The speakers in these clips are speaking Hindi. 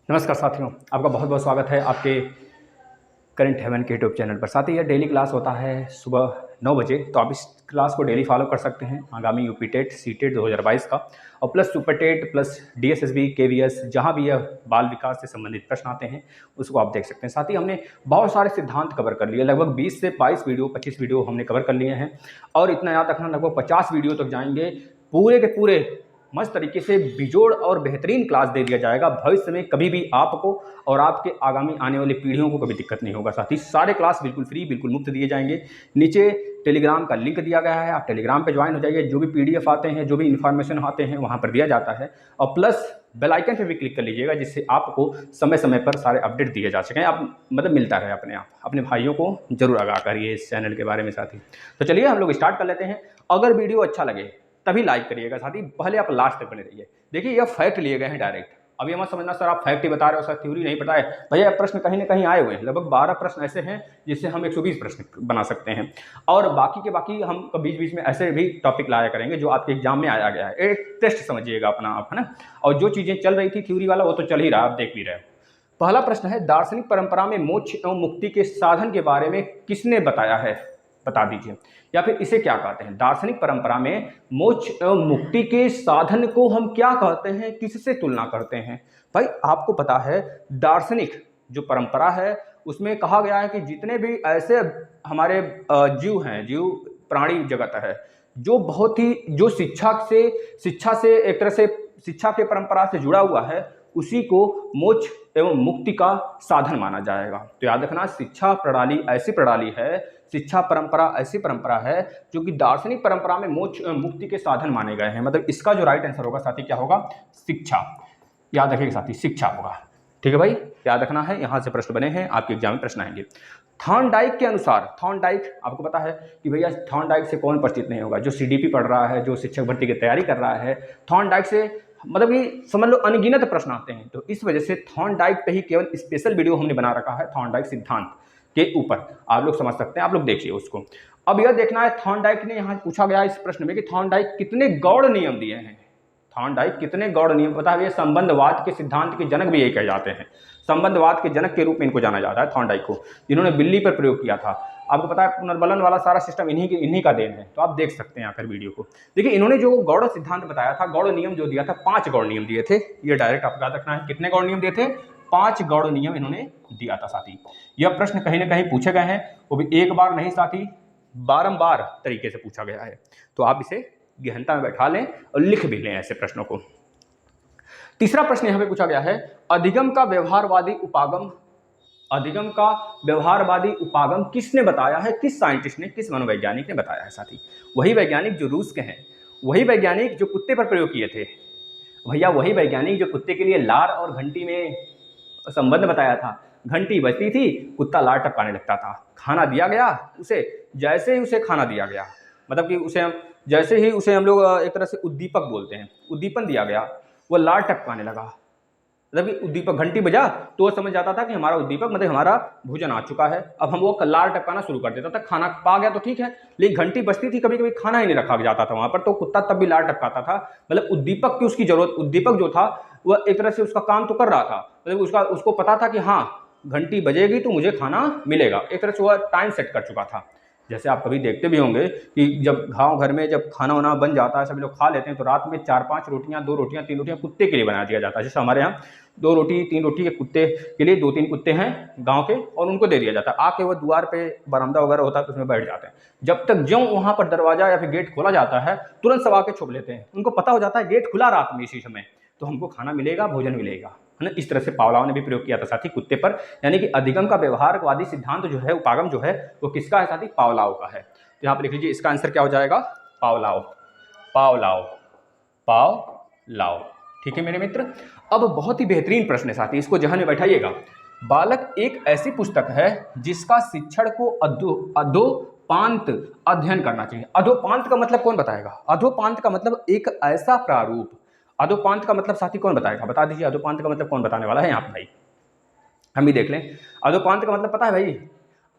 नमस्कार साथियों, आपका बहुत बहुत स्वागत है आपके करंट हेवन के यूट्यूब चैनल पर। साथ ही यह डेली क्लास होता है सुबह 9 बजे, तो आप इस क्लास को डेली फॉलो कर सकते हैं। आगामी यूपी टेट सी टेट 2022 का और plus super TET plus DSSB KVS जहाँ भी यह बाल विकास से संबंधित प्रश्न आते हैं उसको आप देख सकते हैं। साथ ही हमने बहुत सारे सिद्धांत कवर कर लिए, लगभग 20 से 22 वीडियो 25 वीडियो हमने कवर कर लिए हैं। और इतना याद रखना, लगभग 50 वीडियो तक जाएंगे, पूरे के पूरे मस्त तरीके से बिजोड़ और बेहतरीन क्लास दे दिया जाएगा। भविष्य में कभी भी आपको और आपके आगामी आने वाली पीढ़ियों को कभी दिक्कत नहीं होगा। साथ ही सारे क्लास बिल्कुल फ्री, बिल्कुल मुफ्त दिए जाएंगे। नीचे टेलीग्राम का लिंक दिया गया है, आप टेलीग्राम पे ज्वाइन हो जाइए। जो भी PDF आते हैं, जो भी इन्फॉर्मेशन आते हैं वहाँ पर दिया जाता है। और प्लस बेल आइकन पे भी क्लिक कर लीजिएगा, जिससे आपको समय समय पर सारे अपडेट दिए जा सकें। आप मतलब मिलता रहे अपने आप। अपने भाइयों को जरूर आगाह करिए इस चैनल के बारे में। साथ ही तो चलिए हम लोग स्टार्ट कर लेते हैं। अगर वीडियो अच्छा लगे तभी लाइक करिएगा। साथ ही पहले आप लास्ट तक बने रहिए। देखिए यह फैक्ट लिए गए हैं डायरेक्ट। अभी मत समझना सर आप फैक्ट ही बता रहे हो, सर थ्योरी नहीं बताए। भैया प्रश्न कहीं ना कहीं आए हुए हैं, लगभग 12 प्रश्न ऐसे हैं जिससे हम 120 प्रश्न बना सकते हैं। और बाकी के बाकी हम बीच बीच में ऐसे भी टॉपिक लाया करेंगे जो आपके एग्जाम में आया गया है। एक टेस्ट समझिएगा अपना आप, है ना। और जो चीज़ें चल रही थी थ्योरी वाला वो तो चल ही रहा, आप देख भी रहे हो। पहला प्रश्न है, दार्शनिक परंपरा में मोक्ष एवं मुक्ति के साधन के बारे में किसने बताया है, बता दीजिए। या फिर इसे क्या कहते हैं? दार्शनिक परंपरा में मोक्ष एवं मुक्ति के साधन को हम क्या कहते हैं, किससे तुलना करते हैं? भाई आपको पता है दार्शनिक जो परंपरा है उसमें कहा गया है कि जितने भी ऐसे हमारे जीव हैं, जीव प्राणी जगत है, जो बहुत ही जो शिक्षा से एक तरह से शिक्षा के परंपरा से जुड़ा हुआ है, उसी को मोक्ष एवं मुक्ति का साधन माना जाएगा। तो याद रखना, शिक्षा प्रणाली ऐसी प्रणाली है, शिक्षा परंपरा ऐसी परंपरा है जो कि दार्शनिक परंपरा में मोक्ष मुक्ति के साधन माने गए हैं। मतलब इसका जो राइट आंसर होगा साथी क्या होगा? शिक्षा। याद रखिएगा साथी, शिक्षा होगा। ठीक है भाई, याद रखना है। यहां से प्रश्न बने हैं, आपके एग्जाम में प्रश्न आएंगे। थॉर्नडाइक के अनुसार, थॉर्नडाइक आपको पता है कि भैया थॉर्नडाइक से कौन परिचित नहीं होगा? जो CDP पढ़ रहा है, जो शिक्षक भर्ती की तैयारी कर रहा है, थॉर्नडाइक से मतलब कि समझ लो अनगिनत प्रश्न आते हैं। तो इस वजह से थॉर्नडाइक पे ही केवल स्पेशल वीडियो हमने बना रखा है, थॉर्नडाइक सिद्धांत के ऊपर। आप लोग समझ सकते हैं, आप लोग देखिए उसको। अब यह देखना है थॉर्नडाइक ने, यहाँ पूछा गया इस प्रश्न में कि थॉर्नडाइक कितने गौड़ नियम दिए हैं। थॉर्नडाइक कितने गौड़ नियम, पता है? संबंधवाद के सिद्धांत के जनक भी यही कहे जाते हैं। संबंधवाद के जनक के रूप में इनको जाना जाता है थॉर्नडाइक को, जिन्होंने बिल्ली पर प्रयोग किया था। आपको पता है पुनर्बलन वाला सारा सिस्टम इन्हीं का देन है। तो आप देख सकते हैं आकर वीडियो को। देखिए इन्होंने जो गौड़ सिद्धांत बताया था, गौड़ नियम जो दिया था, 5 गौड़ नियम दिए थे। ये डायरेक्ट आपको याद रखना है, कितने गौड़ नियम दिए थे? 5 गौड़ नियम इन्होंने दिया था साथी। यह प्रश्न कहीं ना कहीं पूछे गए हैं, वो भी एक बार नहीं साथी, बारंबार तरीके से पूछा गया है। तो आप इसे गहनता में बैठा लें और लिख भी लें ऐसे प्रश्नों को। तीसरा प्रश्न यहां पे पूछा गया है, अधिगम का व्यवहारवादी उपागम, अधिगम का व्यवहारवादी उपागम किसने बताया है? किस साइंटिस्ट ने, किस मनोवैज्ञानिक ने बताया है साथी? वही वैज्ञानिक जो रूस के हैं, वही वैज्ञानिक जो कुत्ते पर प्रयोग किए थे भैया, वही वैज्ञानिक जो कुत्ते के लिए लार और घंटी में संबंध बताया था। घंटी बजती थी, कुत्ता लार टपकाने लगता था। खाना दिया गया उसे, जैसे ही उसे खाना दिया गया, मतलब कि उसे हम जैसे ही उसे हम लोग एक तरह से उद्दीपक बोलते हैं, उद्दीपन दिया गया, वो लार टपकाने लगा। मतलब कि उद्दीपक घंटी बजा तो वो समझ जाता था कि हमारा उद्दीपक मतलब हमारा भोजन आ चुका है। अब हम वो लार टपकाना शुरू कर देता था। खाना पा गया तो ठीक है, लेकिन घंटी बजती थी, कभी कभी खाना ही नहीं रखा जाता था वहां पर, तो कुत्ता तब भी लार टपकाता था। मतलब उद्दीपक की उसकी जरूरत, उद्दीपक जो था वह एक तरह से उसका काम तो कर रहा था, मतलब उसको पता था कि हाँ घंटी बजेगी तो मुझे खाना मिलेगा। एक तरह से वह टाइम सेट कर चुका था। जैसे आप कभी देखते भी होंगे कि जब गांव घर में जब खाना वाना बन जाता है, सभी लोग खा लेते हैं, तो रात में 4-5 रोटियां, 2 रोटियां, 3 रोटियां कुत्ते के लिए बना दिया जाता है। जैसे हमारे यहाँ 2 रोटी 3 रोटी एक कुत्ते के लिए, 2-3 कुत्ते हैं गांव के, और उनको दे दिया जाता है। आके वो द्वार पे बरामदा वगैरह होता है तो उसमें बैठ जाते हैं। जब तक ज्यों वहां पर दरवाजा या फिर गेट खोला जाता है, तुरंत सब आके छुप लेते हैं। उनको पता हो जाता है गेट खुला रात में इसी समय, तो हमको खाना मिलेगा, भोजन मिलेगा, है ना। इस तरह से पावलाव ने भी प्रयोग किया था साथी कुत्ते पर। यानी कि अधिगम का व्यवहारवादी सिद्धांत जो है, उपागम जो है, वो किसका है साथी? पावलाव का है। तो यहाँ पर लिख लीजिए, इसका आंसर क्या हो जाएगा? पावलाव, पावलाव, पावलाव। ठीक है मेरे मित्र। अब बहुत ही बेहतरीन प्रश्न है साथी, इसको जहन में बैठाइएगा। बालक एक ऐसी पुस्तक है जिसका शिक्षण को अधोपांत अध्ययन करना चाहिए। अधोपांत का मतलब कौन बताएगा? अधोपांत का मतलब एक ऐसा प्रारूप। अधोपांत का मतलब साथी कौन बताएगा? बता दीजिए, अधोपांत का मतलब कौन बताने वाला है यहाँ पे भाई? हम भी देख लें। अधोपांत का मतलब पता है भाई?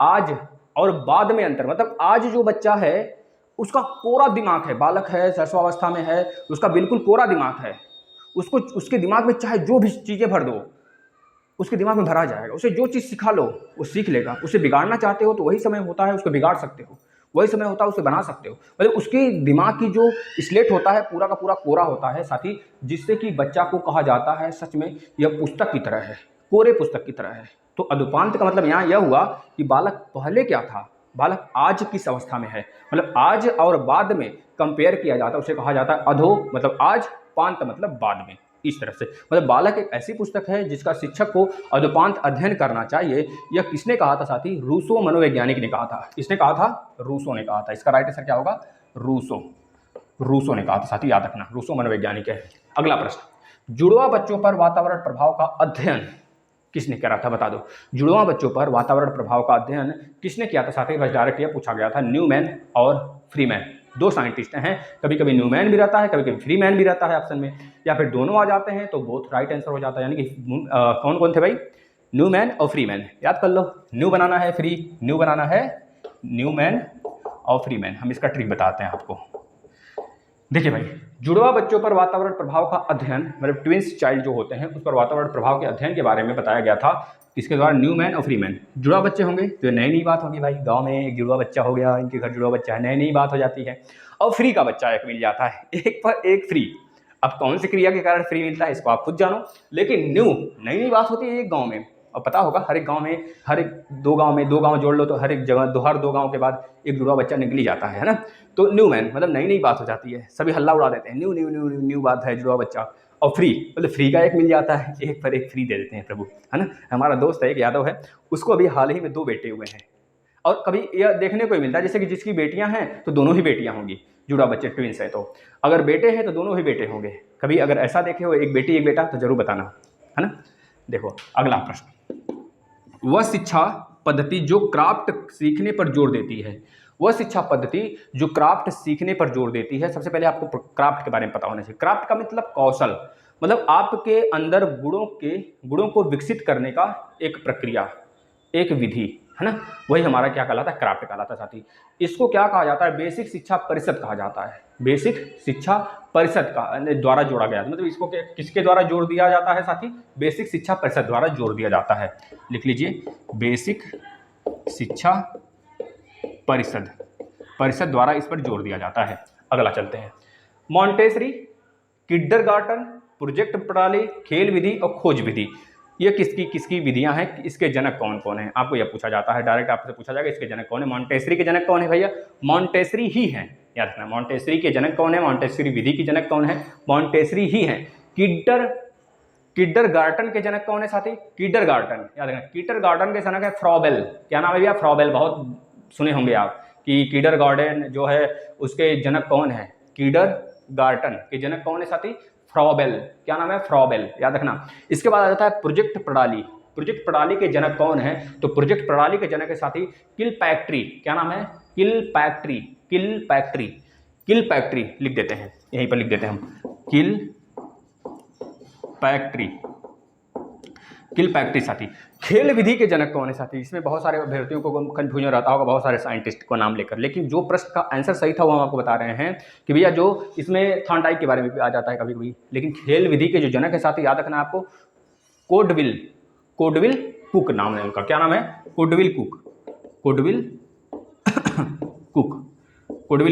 आज और बाद में अंतर। मतलब आज जो बच्चा है उसका कोरा दिमाग है, बालक है, शिशुअवस्था में है, उसका बिल्कुल कोरा दिमाग है। उसको उसके दिमाग में चाहे जो भी चीजें भर दो, उसके दिमाग में भरा जाएगा। उसे जो चीज़ सिखा लो वो सीख लेगा। उसे बिगाड़ना चाहते हो तो वही समय होता है उसको बिगाड़ सकते हो, वही समय होता है उसे बना सकते हो। मतलब उसके दिमाग की जो स्लेट होता है पूरा का पूरा कोरा होता है साथी, जिससे कि बच्चा को कहा जाता है सच में यह पुस्तक की तरह है, कोरे पुस्तक की तरह है। तो अदुपांत का मतलब यहाँ यह हुआ कि बालक पहले क्या था, बालक आज किस अवस्था में है, मतलब आज और बाद में कंपेयर किया जाता है, उसे कहा जाता है अधो मतलब आज, पांत मतलब बाद में। इस तरह से मतलब बालक एक ऐसी पुस्तक है जिसका शिक्षक को अदुपांत अध्ययन करना चाहिए। यह किसने कहा था साथी? रूसो मनोवैज्ञानिक ने कहा था। किसने कहा था? रूसो ने कहा था। इसका राइट आंसर क्या होगा? रूसो ने कहा था साथी, याद रखना, रूसो मनोवैज्ञानिक है। अगला प्रश्न, जुड़वा बच्चों पर वातावरण प्रभाव का अध्ययन किसने करा था? बता दो। जुड़वा बच्चों पर वातावरण प्रभाव का अध्ययन किसने किया था साथी? बस डायरेक्ट ये पूछा गया था, न्यूमैन और फ्रीमैन, दो साइंटिस्ट हैं। कभी कभी न्यूमैन भी रहता है, कभी कभी फ्रीमैन भी रहता है ऑप्शन में, या फिर दोनों आ जाते हैं तो बोथ राइट आंसर हो जाता है। यानी कि कौन कौन थे भाई? न्यूमैन और फ्रीमैन। याद कर लो, न्यू बनाना है फ्री, न्यू बनाना है न्यूमैन और फ्रीमैन। हम इसका ट्रिक बताते हैं आपको। देखिए भाई, जुड़वा बच्चों पर वातावरण प्रभाव का अध्ययन मतलब ट्विंस चाइल्ड जो होते हैं उस पर वातावरण प्रभाव के अध्ययन के बारे में बताया गया था किसके द्वारा? न्यूमैन और फ्रीमैन। जुड़वा बच्चे होंगे तो नई नई बात होगी भाई, गांव में एक जुड़वा बच्चा हो गया, इनके घर जुड़वा बच्चा है, नई नई बात हो जाती है। और फ्री का बच्चा एक मिल जाता है, एक पर एक फ्री। अब कौन सी क्रिया के कारण फ्री मिलता है इसको आप खुद जानो, लेकिन न्यू नई नई बात होती है एक गाँव में। और पता होगा हर एक गांव में, हर एक दो गांव जोड़ लो तो हर एक जगह हर दो गांव के बाद एक जुड़वा बच्चा निकली जाता है ना। तो न्यू मैन मतलब नई नई बात हो जाती है, सभी हल्ला उड़ा देते हैं, न्यू न्यू न्यू न्यू बात है जुड़वा बच्चा। और फ्री मतलब फ्री का एक मिल जाता है, एक पर एक फ्री दे देते हैं प्रभु, है ना। हमारा दोस्त है एक यादव है, उसको अभी हाल ही में 2 बेटे हुए हैं। और कभी यह देखने को ही मिलता है जैसे कि जिसकी बेटियां हैं तो दोनों ही बेटियां होंगी, जुड़ा बच्चे ट्विंस है तो अगर बेटे हैं तो दोनों ही बेटे होंगे। कभी अगर ऐसा देखे हो एक बेटी एक बेटा तो जरूर बताना, है ना। देखो अगला प्रश्न, वह शिक्षा पद्धति जो क्राफ्ट सीखने पर जोर देती है, वह शिक्षा पद्धति जो क्राफ्ट सीखने पर जोर देती है। सबसे पहले आपको क्राफ्ट के बारे में पता होना चाहिए। क्राफ्ट का मतलब कौशल, मतलब आपके अंदर गुणों को विकसित करने का एक प्रक्रिया, एक विधि, है ना। वही हमारा क्या कहलाता है? क्राफ्ट कहलाता है साथी। इसको क्या कहा जाता है? बेसिक शिक्षा परिषद कहा जाता है। बेसिक शिक्षा परिषद का द्वारा जोड़ा गया, मतलब इसको किसके द्वारा जोड़ दिया जाता है साथी? बेसिक शिक्षा परिषद द्वारा जोड़ दिया जाता है। लिख लीजिए, बेसिक शिक्षा परिषद द्वारा इस पर जोर दिया जाता है। अगला चलते हैं, मॉन्टेसरी, किंडरगार्टन, प्रोजेक्ट प्रणाली, खेल विधि और खोज विधि, ये किसकी विधियां हैं? इसके जनक कौन कौन हैं? आपको यह पूछा जाता है, डायरेक्ट आपसे पूछा जाएगा इसके जनक कौन है। मॉन्टेसरी के जनक कौन है भैया? मॉन्टेसरी ही हैं, याद रखना। मॉन्टेसरी के जनक कौन है? मॉन्टेसरी विधि की जनक कौन है? मॉन्टेसरी ही हैं। किंडरगार्टन के जनक कौन है साथी? किंडरगार्टन, याद रखना। किंडरगार्टन के जनक है फ्रॉबेल। क्या नाम है भैया? फ्रॉबेल। बहुत सुने होंगे आप कि किंडरगार्टन जो है उसके जनक कौन है? किंडरगार्टन के जनक कौन है साथी? फ्रॉबेल। क्या नाम है? फ्रॉबेल, याद रखना। इसके बाद आ जाता है प्रोजेक्ट प्रणाली। प्रोजेक्ट प्रणाली के जनक कौन है? तो प्रोजेक्ट प्रणाली के जनक है साथी किलपैट्री। क्या नाम है? किलपैट्री। किलपैट्री लिख देते हैं, यहीं पर लिख देते हैं हम, किलपैट्री साथी। खेल विधि के जनक कौन है साथी? इसमें बहुत सारे अभ्यर्थियों को कंफ्यूजन रहता होगा बहुत सारे साइंटिस्ट को नाम लेकर, लेकिन जो प्रश्न का आंसर सही था वो हम आपको बता रहे हैं कि भैया जो इसमें थॉर्नडाइक के बारे में भी आ जाता है कभी कभी, लेकिन खेल विधि के जो जनक है साथी याद रखना आपको, कोडविल कुक नाम है उनका। क्या नाम है? कोडविल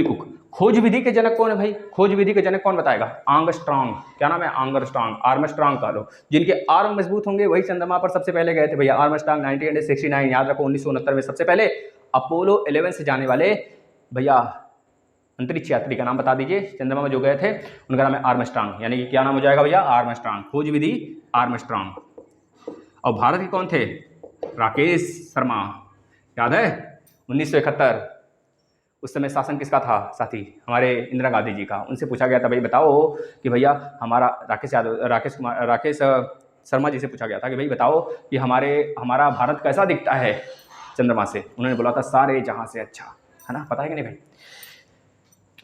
कुक। खोज विधि के जनक कौन है भाई? खोज विधि के जनक कौन बताएगा? आर्मस्ट्रांग। क्या नाम है? आर्मस्ट्रांग कह लो। जिनके आर्म मजबूत होंगे वही चंद्रमा पर सबसे पहले गए थे भैया। आर्मस्ट्रांग 1969, याद रखो 1969 में सबसे पहले अपोलो 11 से जाने वाले भैया अंतरिक्ष यात्री का नाम बता दीजिए, चंद्रमा में जो गए थे उनका नाम है आर्मस्ट्रांग। यानी कि क्या नाम हो जाएगा भैया? आर्मस्ट्रांग। खोज विधि आर्मस्ट्रांग। और भारत के कौन थे? राकेश शर्मा, याद है 1971। उस समय शासन किसका था साथी? हमारे इंदिरा गांधी जी का। उनसे पूछा गया था भाई बताओ कि भैया हमारा राकेश शर्मा जी से पूछा गया था कि भाई बताओ कि हमारा भारत कैसा दिखता है चंद्रमा से। उन्होंने बोला था सारे जहां से अच्छा, है ना। पता है कि नहीं भाई?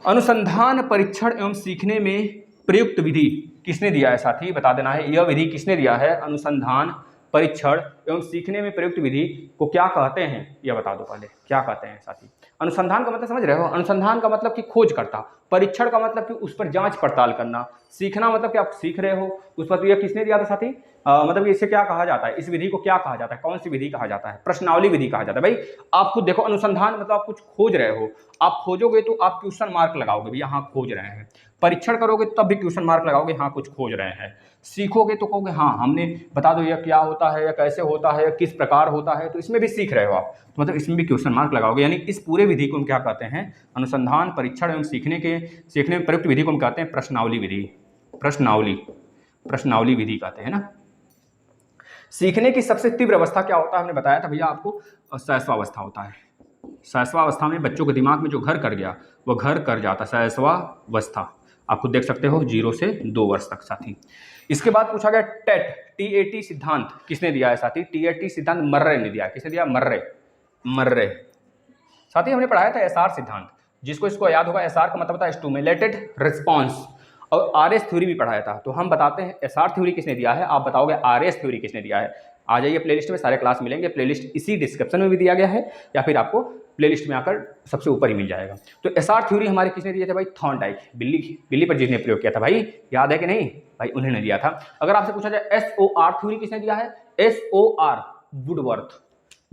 अनुसंधान, परीक्षण एवं सीखने में प्रयुक्त विधि किसने दिया है साथी? बता देना है। यह विधि किसने दिया है? अनुसंधान, परीक्षण एवं सीखने में प्रयुक्त विधि को क्या कहते हैं, यह बता दो पहले क्या कहते हैं साथी। अनुसंधान का मतलब समझ रहे हो, अनुसंधान का मतलब कि खोज करता, परीक्षण का मतलब कि उस पर जांच पड़ताल करना, सीखना मतलब कि आप सीख रहे हो उस पर। यह किसने दिया था साथी, मतलब इसे क्या कहा जाता है, इस विधि को क्या कहा जाता है, कौन सी विधि कहा जाता है, प्रश्नावली विधि कहा जाता है। भाई आप खुद देखो, अनुसंधान मतलब आप कुछ खोज रहे हो, आप खोजोगे तो आप क्वेश्चन मार्क लगाओगे भैया हाँ खोज रहे हैं, परीक्षण करोगे तब भी क्वेश्चन मार्क लगाओगे हाँ कुछ खोज रहे हैं, सीखोगे तो कहोगे हाँ हमने बता दो यह क्या होता है या कैसे होता है या किस प्रकार होता है, तो इसमें भी सीख रहे हो आप, तो मतलब इसमें भी क्वेश्चन मार्क लगाओगे। यानी इस पूरे विधि को हम क्या कहते हैं, अनुसंधान परीक्षण एवं सीखने में प्रयुक्त विधि को हम कहते हैं प्रश्नावली विधि, प्रश्नावली विधि कहते हैं ना। सीखने की सबसे तीव्र अवस्था क्या होता है, हमने बताया था भैया आपको, शैशवावस्था होता है। शैशवावस्था में बच्चों के दिमाग में जो घर कर गया वो घर कर जाता, शैशवावस्था आप खुद देख सकते हो 0 से 2 वर्ष तक साथी। इसके बाद पूछा गया टेट, TAT सिद्धांत किसने दिया है साथी, TAT सिद्धांत मर्रे ने दिया, किसने दिया, मर्रे साथी। हमने पढ़ाया था SR सिद्धांत, जिसको इसको याद होगा, SR का मतलब होता है स्टिमुलेटेड रिस्पॉन्स, और RS थ्योरी भी पढ़ाया था। तो हम बताते हैं SR थ्योरी किसने दिया है, आप बताओगे RS थ्योरी किसने दिया है। आ जाइए प्लेलिस्ट में, सारे क्लास मिलेंगे, प्लेलिस्ट इसी डिस्क्रिप्शन में भी दिया गया है या फिर आपको प्लेलिस्ट में आकर सबसे ऊपर ही मिल जाएगा। तो SR थ्योरी हमारे किसने दिए थे भाई, थॉर्नडाइक, बिल्ली पर जिसने प्रयोग किया था भाई, याद है कि नहीं भाई, उन्होंने दिया था। अगर आपसे पूछा जाए SOR थ्योरी किसने दिया है, SOR वुडवर्थ,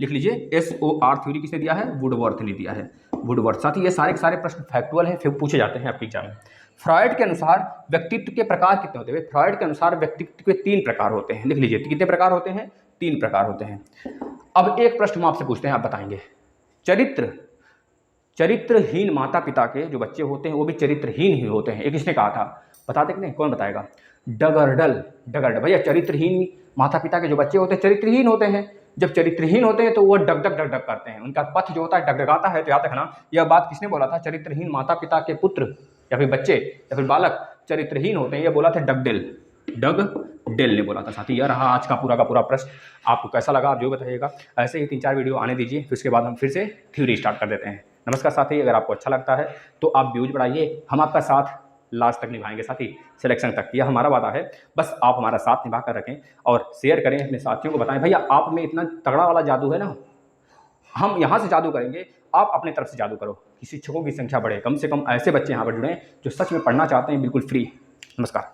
लिख लीजिए SOR थ्योरी किसने दिया है, वुडवर्थ ने दिया है, वुडवर्थ। साथ ही ये सारे के सारे प्रश्न फैक्चुअल हैं, फिर पूछे जाते हैं आपके एग्जाम में। फ्रॉइड के अनुसार व्यक्तित्व के प्रकार कितने होते हैं, फ्रॉइड के अनुसार व्यक्तित्व के 3 प्रकार होते हैं, लिख लीजिए कितने प्रकार होते हैं, 3 प्रकार होते हैं। अब एक प्रश्न हम आपसे पूछते हैं, आप बताएंगे, चरित्रहीन माता पिता के जो बच्चे होते हैं वो भी चरित्रहीन ही होते हैं, ये किसने कहा था, बताते कि नहीं, कौन बताएगा, डगरडल भैया। चरित्रहीन माता पिता के जो बच्चे होते हैं चरित्रहीन होते हैं, जब चरित्रहीन होते हैं तो वो डग डग करते हैं, उनका पथ जो होता है डगडगाता है। तो याद रखना यह बात किसने बोला था, चरित्रहीन माता पिता के पुत्र या फिर बच्चे या फिर बालक चरित्रहीन होते हैं, यह बोला था डगडेल ने बोला था साथी। यह रहा आज का पूरा प्रश्न, आपको कैसा लगा आप जो बताइएगा। ऐसे ही 3-4 वीडियो आने दीजिए, फिर उसके बाद हम फिर से थ्योरी स्टार्ट कर देते हैं। नमस्कार साथी, अगर आपको अच्छा लगता है तो आप व्यूज बढ़ाइए, हम आपका साथ लास्ट तक निभाएंगे साथी, सिलेक्शन तक, यह हमारा वादा है। बस आप हमारा साथ निभा कर रखें और शेयर करें, अपने साथियों को बताएं, भैया आप में इतना तगड़ा वाला जादू है ना, हम यहाँ से जादू करेंगे, आप अपने तरफ से जादू करो कि शिक्षकों की संख्या बढ़े, कम से कम ऐसे बच्चे यहाँ पर जुड़ें जो सच में पढ़ना चाहते हैं बिल्कुल फ्री। नमस्कार।